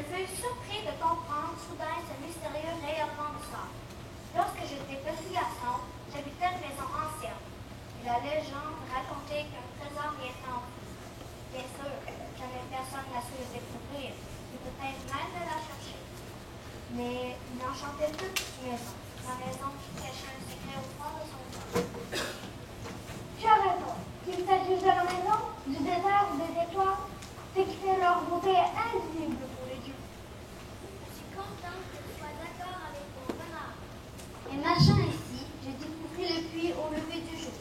fus surpris de comprendre soudain ce mystérieux rayonnement du sort. Lorsque j'étais petit garçon, j'habitais une maison ancienne, et la légende racontait qu'un trésor y était enfoui. Bien sûr, jamais personne n'a su le découvrir, et peut-être même de la chercher. Mais il enchantait toute maison, la maison qui cachait un secret au fond de son cœur. Tu as raison. Qu'il s'agisse de la maison, du désert ou des étoiles, c'est qui fait leur beauté invisible pour les dieux. Je suis contente que tu sois d'accord avec mon renard. Et marchant ici, je découvris le puits au lever du jour.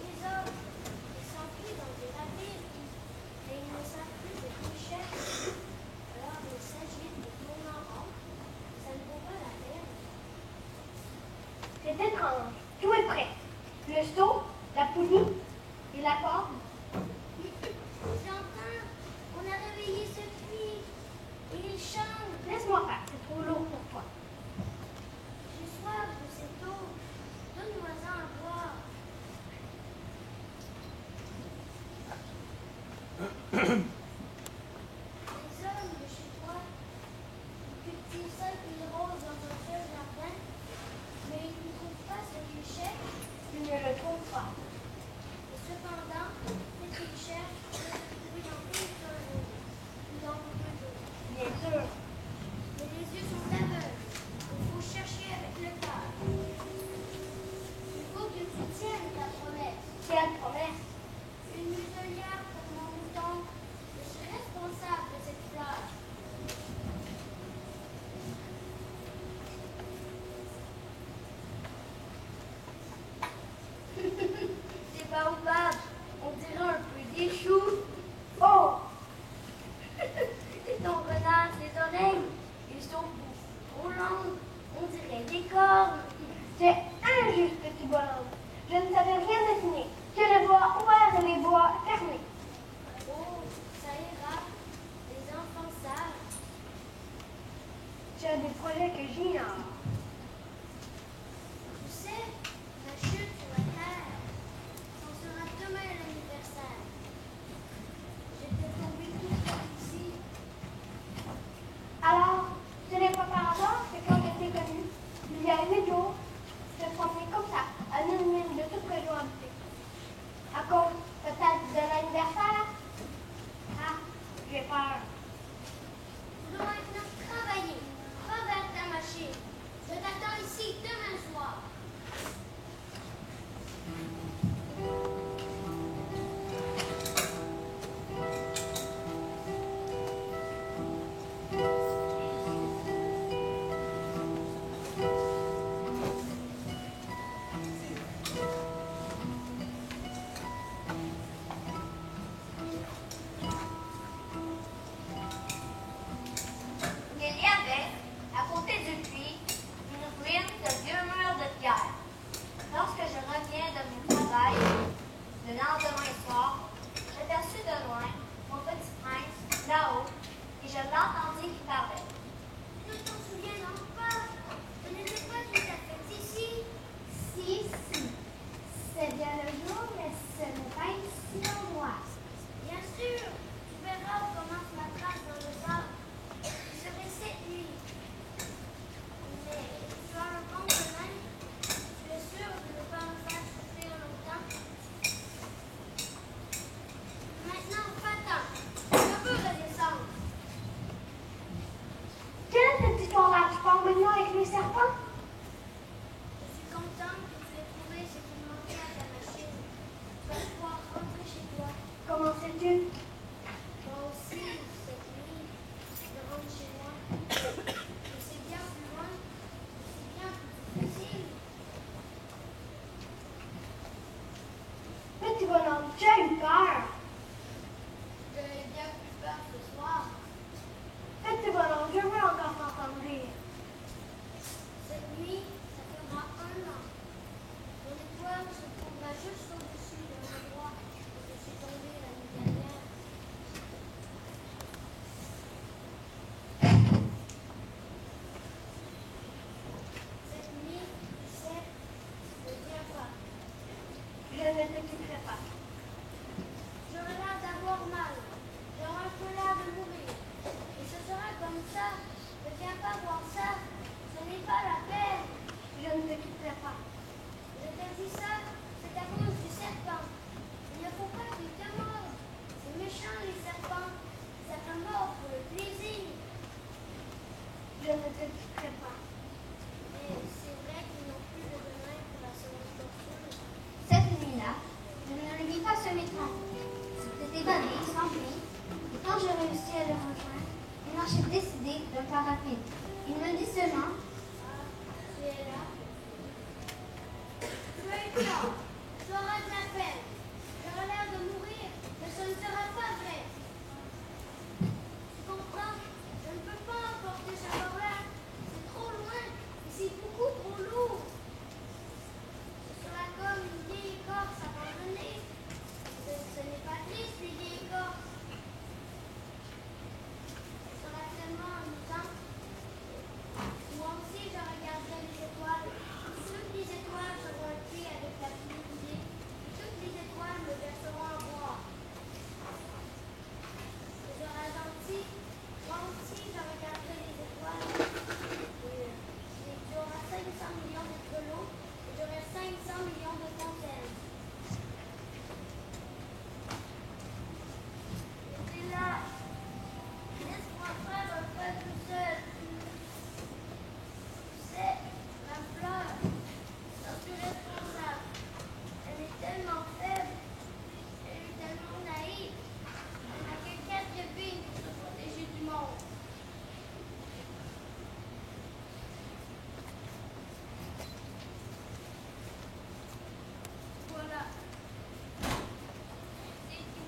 Les hommes, ils s'enfuient dans des navires, mais ils ne savent plus de qui ils cherchent. Alors ils s'agitent de tourner en rond. Ça ne vaut pas la peine. C'est étrange. Tout est prêt. Le seau, la poulie et la corde. J'entends, on a réveillé ce puits et il chante. Laisse-moi faire, c'est trop lourd pour toi. J'ai soif de cette eau. Donne-moi-en à boire. Les hommes de chez toi, ils cultivent ça et ils rosent dans un seul jardin, mais ils ne trouvent pas ce qu'ils cherchent. Tu ne le trouves pas. Et cependant, ce qu'ils cherchent, c'est de trouver dans une seule eau, ou dans beaucoup d'eau. Bien sûr. Mais les yeux sont aveugles. Il faut chercher avec le cœur. Il faut que tu tiennes ta promesse. Quelle promesse? Une muselière pour mon mouton. Je suis responsable de cette fleur. C'est baobab. On dirait un peu des choux. Oh! Et ton renard, ses oreilles, ils sont trop longues. On dirait des cornes. C'est injuste, petit bonhomme. Je ne savais rien dessiner. Que les bois ouverts et les bois fermés. Oh, ça ira. Les enfants savent. Tu as des projets que j'ignore. Tu sais, la chute sur la terre, ça sera demain l'anniversaire. J'étais tombée toute seule ici. Alors, ce n'est pas par hasard que quand je t'ai connu, il y a 8 jours, je te promenais comme ça, à une mille de toute région habitée. À cause, peut-être, de l'anniversaire? Ah, j'ai peur. Tu dois maintenant travailler. Va vers ta machine. Je t'attends ici demain soir. Il y avait, à côté du puits, une ruine de vieux murs de pierre. Lorsque je reviens de mon travail, le lendemain soir, j'aperçus de loin mon petit prince là-haut et je l'entendis qui parlait. Ne t'en souviens donc pas. Je n'étais pas tout à fait ici. Si. C'est bien le jour, mais ce n'est pas ici l'endroit. Bien sûr, tu verras où commence ma trace dans le sable. Je serai cette nuit. Mais tu as un bon chemin. Tu es sûr de ne pas me faire souffrir longtemps. Maintenant, va-t'en. Je veux redescendre. Quelle est cette histoire-là? Tu parles maintenant avec les serpents? Je suis contente que tu aies trouvé ce qui manquait à ta machine. Tu vas pouvoir rentrer chez toi. Comment sais-tu? Moi aussi, cette nuit, je rentre chez moi. Et c'est bien plus loin. C'est bien plus difficile. Petit bonhomme, tu as eu peur. J'avais bien plus peur ce soir. Petit bonhomme, je veux encore t'entendre rire. C'est j'ai décidé de faire rapide. Il me dit seulement, tu es là. Maintenant, tu auras de la peine. J'aurai l'air de mourir, mais ce ne sera pas vrai. Tu comprends? Je ne peux pas emporter ce corps-là. C'est trop loin et c'est beaucoup trop lourd. Ce sera comme une vieille écorce abandonnée. Ce n'est pas triste, les vieilles écorces. Ce sera tellement amusant. Moi aussi, je regarderai les étoiles. Toutes les étoiles seront cuites avec la pluie mouillée. Toutes les étoiles me verseront à boire. Ce sera gentil. Moi aussi, je regarderai les étoiles. Et tu auras 500 millions de grelots et j'aurai 500 millions de fontaines. Et c'est là. Laisse-moi faire un peu tout seul. Tu sais, ma fleur, j'en suis responsable. Elle est tellement faible. Elle est tellement naïve. Elle n'a que 4 billes pour se protéger du monde. Voilà. C'est tout.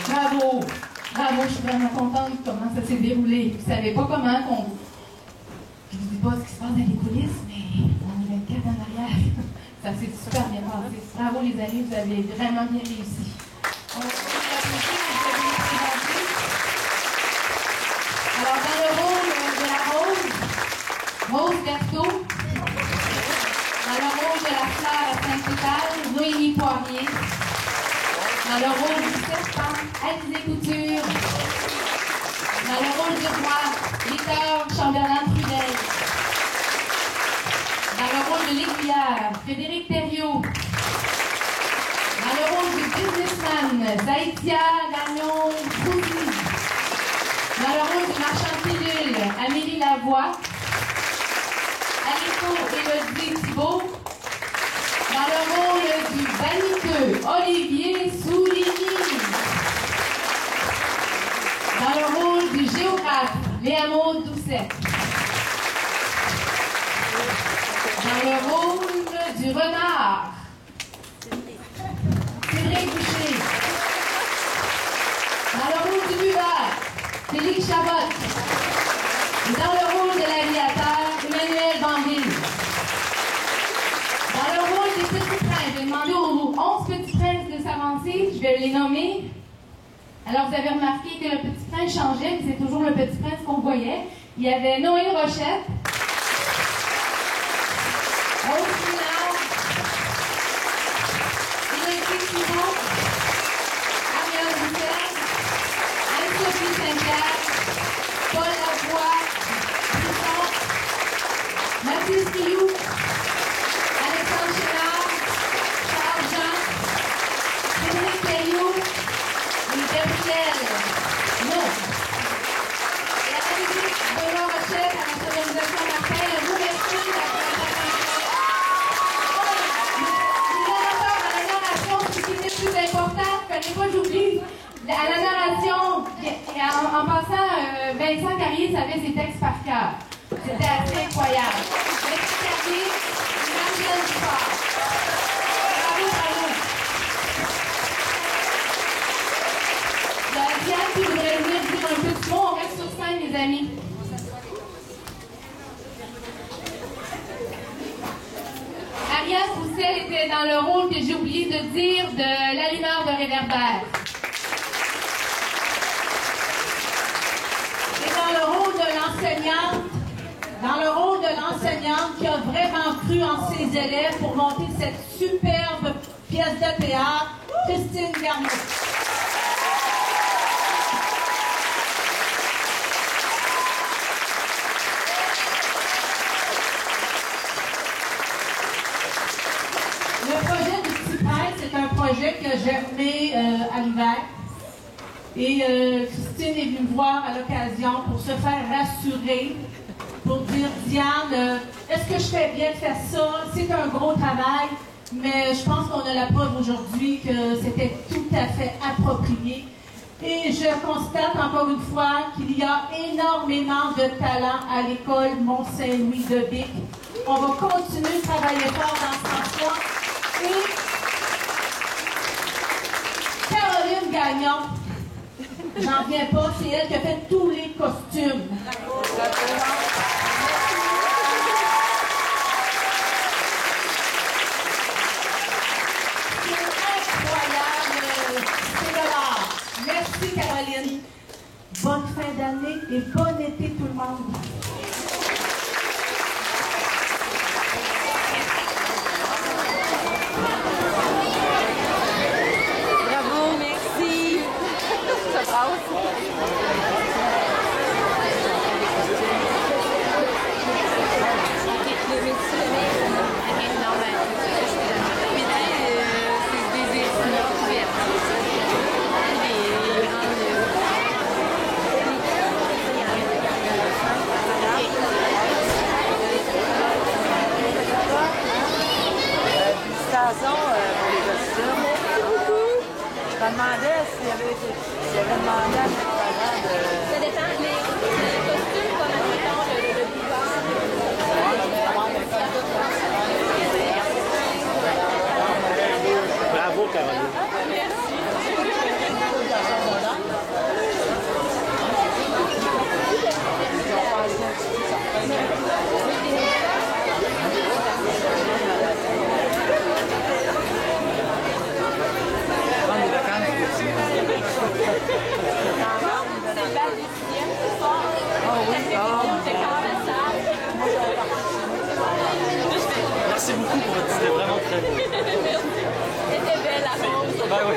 Bravo, bravo, je suis vraiment contente de comment ça s'est déroulé. Vous ne savez pas comment qu'on... Je ne vous dis pas ce qui se passe dans les coulisses, mais on est 24 en arrière. Ça s'est super bien passé. Bravo les amis, vous avez vraiment bien réussi. On va vous applaudir, vous avez les présenter. Alors, dans le rôle de la Rose, Rose Berthaud. Dans le rôle de la fleur à Saint-Étal, Noémie Poirier. Dans le rôle du serpent, Alizé Couture. Dans le rôle du roi, Victor Chamberlain Trudel. Dans le rôle de l'aiguillère, Frédéric Thériault. Dans le rôle du businessman, Zaïtia Gagnon-Fouzi. Dans le rôle du marchand de pilules, Amélie Lavoie. Aliko Élodie Thibault. Dans le rôle du vaniteux, Olivier Souligny. Dans le rôle du géographe, Léa-Maud Doucet. Dans le rôle du renard, Cédric Boucher. Dans le rôle du buveur, Félix Chabot. Et dans le rôle de l'aviateur, Emmanuel Banville. Dans le rôle des petits princes, je vais demander aux 11 petits princes de s'avancer, je vais les nommer. Alors vous avez remarqué que le petit prince changeait, mais c'est toujours le petit prince qu'on voyait. Il y avait Noé Rochette, Rose Pinard, Élodie Thibault, Ariel Boutel, Anne-Sophie Saint-Pierre, Paul Lavoie, Brisson, Mathilde Rioux, Alexandre Chénard, Charles Jean, Frédéric Thériault et Gabriel Non. La musique Benoît Rochette à la sonorisation Martin, un gros merci de la présentation. Les orateurs à la narration, ce qui était plus important, il ne fallait pas que j'oublie. À la narration, en passant, Vincent Carrier savait ses textes par cœur. C'était assez incroyable. Merci Cathy. Marianne Duport. Bravo, bravo. Il y a Diane qui voudrait venir dire un petit mot. On reste sur scène, les amis. Ariane Poussel était dans le rôle que j'ai oublié de dire de l'allumeur de réverbère. Et dans le rôle de l'enseignante qui a vraiment cru en ses élèves pour monter cette superbe pièce de théâtre, Christine Garneau. Le projet du Petit Prêtre, c'est un projet que j'ai mené à l'hiver. Et Christine est venue me voir à l'occasion pour se faire rassurer, pour dire, Diane, est-ce que je fais bien de faire ça? C'est un gros travail, mais je pense qu'on a la preuve aujourd'hui que c'était tout à fait approprié. Et je constate encore une fois qu'il y a énormément de talent à l'école Mont-Saint-Louis de Bic. On va continuer de travailler fort dans ce sens-là. Et Caroline Gagnon, j'en viens pas, c'est elle qui a fait tous les costumes. C'est incroyable, c'est de l'art. Merci Caroline. Bonne fin d'année et bon été tout le monde. Bravo, merci. Ça passe. Félicitations pour les costumes. Je me demandais s'il y avait demandé à mes parents de... Ça dépend, les costumes, comme admettons le buvard. Bravo, Caroline. Merci beaucoup pour votre idée, vraiment très beau. C'était belle la rose. Ben oui.